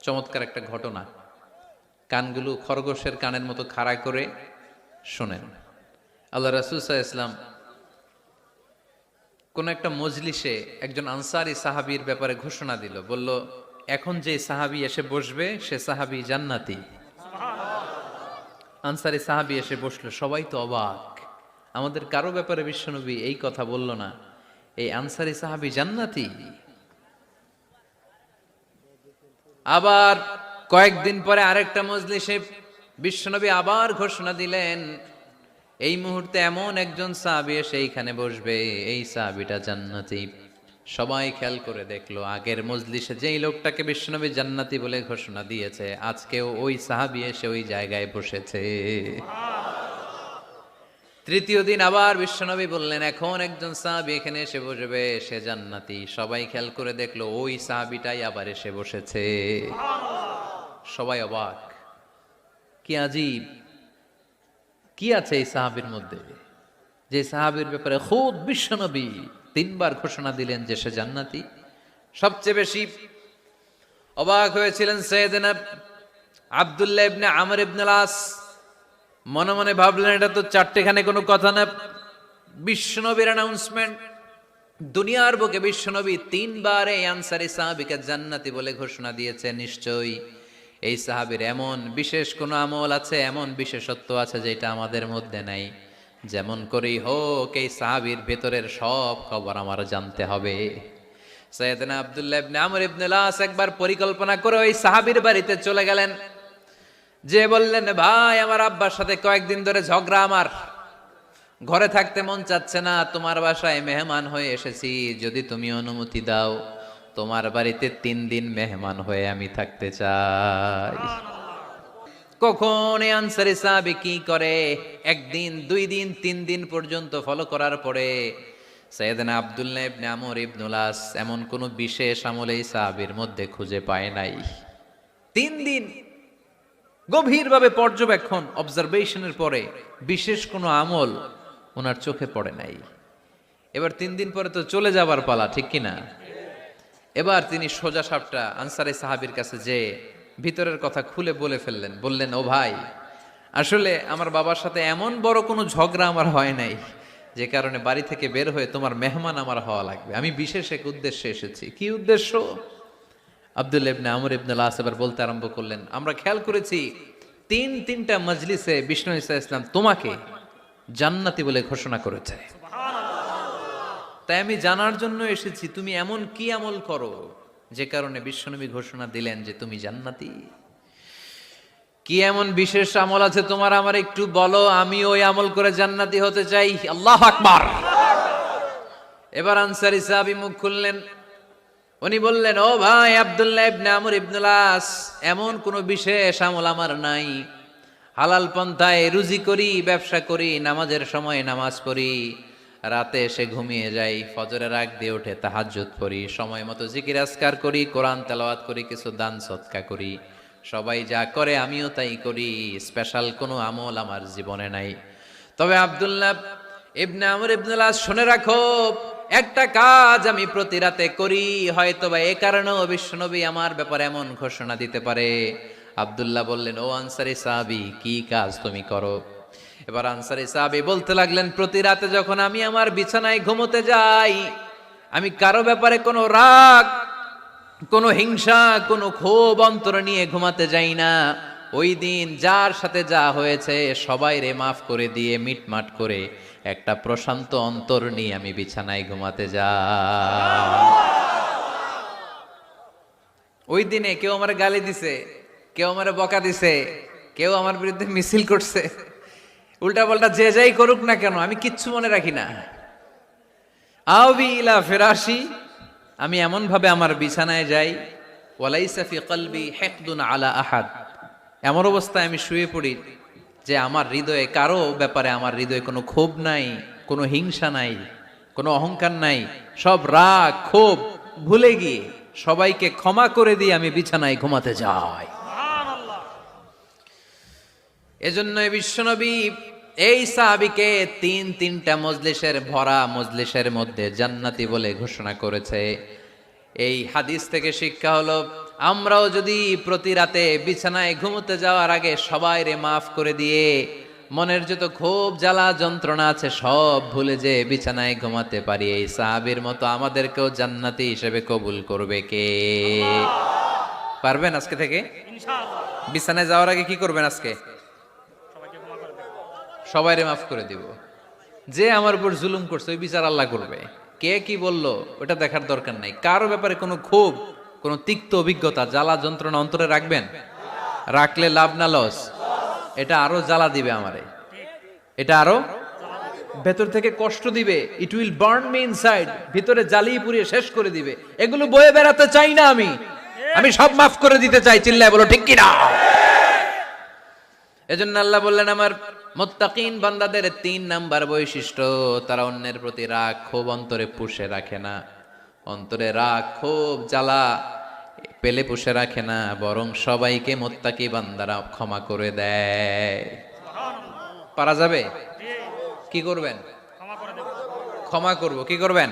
চমৎকার একটা ঘটনা, কানগুলো খরগোশের কানের মতো খাড়া করে শোনেন। আল্লাহ রাসূল সাল্লাল্লাহু আলাইহি ওয়াসাল্লাম কোন একটা মজলিসে একজন আনসারী সাহাবীর ব্যাপারে ঘোষণা দিল, বলল এখন যে সাহাবী এসে বসবে সে সাহাবী জান্নাতি। আনসারী সাহাবী এসে বসলো, সবাই তো অবাক, আমাদের কারো ব্যাপারে বিশ্বনবী এই কথা বলল না, এই আনসারী সাহাবী জান্নাতি। আবার কয়েকদিন পরে আরেকটা মজলিসে বিশ্বনবী আবার ঘোষণা দিলেন, এই মুহূর্তে এমন একজন সাহাবী এসে এইখানে বসবে, এই সাহাবীটা জান্নাতি। সবাই খেয়াল করে দেখলো, আগের মজলিসে যেই লোকটাকে বিশ্বনবী জান্নাতি বলে ঘোষণা দিয়েছে, আজকেও ওই সাহাবী এসে ওই জায়গায় বসেছে। তৃতীয় দিন আবার বিশ্বনবী বললেন, এখন একজন সাহাবী এখানে এসে বসবে, সে জান্নাতি। সবাই খেয়াল করে দেখলো, ওই সাহাবীটাই আবার এসে বসেছে। সবাই অবাক, কি আজীব, কি আছে এই সাহাবীর মধ্যে, যে সাহাবীর ব্যাপারে খুদ বিশ্বনবী তিনবার ঘোষণা দিলেন যে সে জান্নাতি। সবচেয়ে বেশি অবাক হয়েছিলেন সাইয়েদনা আব্দুল্লাহ ইবনে আমর ইবনে আস। মনে মনে ভাবলেন, এটা তো চারটেখানে কোনো কথা না, বিশ্বনবীর অ্যানাউন্সমেন্ট। দুনিয়ার বুকে বিশ্বনবী তিনবার এই আনসারী সাহাবীকে জান্নাতি বলে ঘোষণা দিয়েছে, নিশ্চয়ই এই সাহাবীর এমন বিশেষ কোনো আমল আছে, এমন বিশেষত্ব আছে যেটা আমাদের মধ্যে নাই। যেমন করেই হোক এই সাহাবীর ভেতরের সব খবর আমার জানতে হবে। সাইয়েদনা আব্দুল্লাহ ইবনে আমর ইবনে আস একবার পরিকল্পনা করে ওই সাহাবীর বাড়িতে চলে গেলেন, যে বললেন, ভাই আমার আব্বার সাথে কয়েকদিন ধরে ঝগড়া, আমার ঘরে থাকতে মন চাচ্ছে না, তোমার বাসায় মেহমান হয়ে এসেছি, যদি তুমি অনুমতি দাও তোমার বাড়িতে 3 দিন মেহমান হয়ে আমি থাকতে চাই। কখন এই আনসারী সাহাবী কি করে, 1 দিন 2 দিন 3 দিন পর্যন্ত ফলো করার পরে সাইয়েদনা আব্দুল্লাহ ইবনে আমর ইবনে আস এমন কোন বিশেষ আমল এই সাহাবীর মধ্যে খুঁজে পায় নাই। 3 দিন গভীরভাবে পর্যবেক্ষণ, অবজারভেশনের পরে বিশেষ কোনো আমল ওনার চোখে পড়ে নাই। এবার 3 দিন পরে তো চলে যাবার পালা, ঠিক কিনা? এবার তিনি সোজা সাপটা আনসারী সাহাবীর কাছে যে ভিতরের কথা খুলে বলে ফেললেন, বললেন, ও ভাই, আসলে আমার বাবার সাথে এমন বড় কোনো ঝগড়া আমার হয় নাই যে কারণে বাড়ি থেকে বের হয়ে তোমার মেহমান আমার হওয়া লাগবে, আমি বিশেষ এক উদ্দেশ্যে এসেছি। কি উদ্দেশ্য? আব্দুল্লাহ ইবনে আমর ইবনে আস এবার বলতে আরম্ভ করলেন, আমরা খেয়াল করেছি 3টা মজলিসে বিষ্ণু ঈসা ইসলাম তোমাকে জান্নাতি বলে ঘোষণা করেছে, তাই আমি জানার জন্য এসেছি তুমি এমন কি আমল করো যে কারণে বিশ্বনবী ঘোষণা দিলেন যে তুমি জান্নাতি। কি এমন বিশেষ আমল আছে তোমার, আমার একটু বলো, আমি ওই আমল করে জান্নাতি হতে চাই। আল্লাহু আকবার। এবার আনসারী সাহাবী মুখ খুললেন, উনি বললেন, ও ভাই আব্দুল্লাহ ইবনে আমর ইবনে আস, এমন কোনো বিশেষ আমল আমার নাই, হালাল পন্থায় রুজি করি, ব্যবসা করি, নামাজের সময় নামাজ পড়ি, রাতে এসে ঘুমিয়ে যাই, ফজরের আগ দিয়ে উঠে তাহাজ্জুদ পড়ি, সময় মতো জিকির আজকার করি, কোরআন তেলাওয়াত করি, কিছু দান সদকা করি, সবাই যা করে আমিও তাই করি, স্পেশাল কোনো আমল আমার জীবনে নাই। তবে আব্দুল্লাহ ইবনে আমর ইবনে আস, শুনে রাখো, একটা কাজ আমি প্রতি রাতে করি, হয়তোবা এ কারণেও বিশ্বনবী আমার ব্যাপারে এমন ঘোষণা দিতে পারে। আব্দুল্লাহ বললেন, ও আনসারী সাহাবী, কি কাজ তুমি করো? এবার আনসারী সাহাবী বলতে লাগলেন, প্রতি রাতে যখন আমি আমার বিছানায় ঘুমোতে যাই, আমি কারো ব্যাপারে কোনো রাগ, কোনো হিংসা, কোনো ক্ষোভ অন্তরে নিয়ে ঘুমাতে যাই না। ওই দিন যার সাথে যা হয়েছে সবাই রে মাফ করে দিয়ে মিটমাট করে একটা প্রশান্ত অন্তর নিয়ে আমি বিছানায় ঘুমাতে যাই। ওই দিনে কেউ আমার গালি দিছে, কেউ আমার বকা দিছে, কেউ আমার বিরুদ্ধে মিছিল করছে, উল্টা পাল্টা যে যাই করুক না কেন, আমি কিচ্ছু মনে রাখি না। আওবি ইলা ফিরাশি, আমি এমন ভাবে আমার বিছানায় যাই, ওয়ালাইসা ফি কলবি হিকদুন আলা আহাদ, এমন অবস্থায় আমি শুয়ে পড়ি যে আমার হৃদয়ে কারো ব্যাপারে আমার হৃদয়ে কোনো ক্ষোভ নাই, কোনো হিংসা নাই, কোনো অহংকার নাই, সব রাগ ক্ষোভ ভুলে গিয়ে সবাইকে ক্ষমা করে দিয়ে আমি বিছানায় ঘুমাতে যাই। এজন্য বিশ্বনবী এই সাহাবীকে 3টা মজলিসের ভরা মজলিসের মধ্যে জান্নাতি বলে ঘোষণা করেছে। এই হাদিস থেকে শিক্ষা হলো, আমরাও যদি প্রতি রাতে বিছানায় ঘুমোতে যাওয়ার আগে সবাই রে মাফ করে দিয়ে মনের যত ক্ষোভ জ্বালা যন্ত্রণা আছে সব ভুলে যে বিছানায় ঘুমাতে পারি, এই সাহাবীর মতো আমাদেরকেও জান্নাতি হিসেবে কবুল করবে কে? পারবেন আজকে থেকে? বিছানায় যাওয়ার আগে কি করবেন? আজকে সবাই রে মাফ করে দিব। যে আমার উপর জুলুম করছে ওই বিচার আল্লাহ করবে। কে কি বললো ওটা দেখার দরকার নাই। কারো ব্যাপারে কোনো ক্ষোভ, কোনো তিক্ত অভিজ্ঞতা, জ্বালা যন্ত্রণা অন্তরে রাখবেন? রাখলে লাভ না লস? এটা আরো জ্বালা দিবে আমারে, এটা আরো ভেতর থেকে কষ্ট দিবে। It will burn me inside, ভিতরে জ্বালিয়ে পুড়িয়ে শেষ করে দিবে। এগুলো বয়ে বেড়াতে চাই না আমি সব মাফ করে দিতে চাই। চিল্লায় বলো ঠিক কিনা? এজন্য আল্লাহ বললেন আমার মুত্তাকিন বান্দাদের 3 নাম্বার বৈশিষ্ট্য, তারা অন্যের প্রতি রাগ ক্ষোভ অন্তরে পুষে রাখে না। অন্তরে রাগ ক্ষোভ জ্বালা পেলে পুষে রাখে না, বরং সবাইকে মুত্তাকি বান্দারা ক্ষমা করে দেয়। পারা যাবে? কি করবেন? ক্ষমা করব। কি করবেন?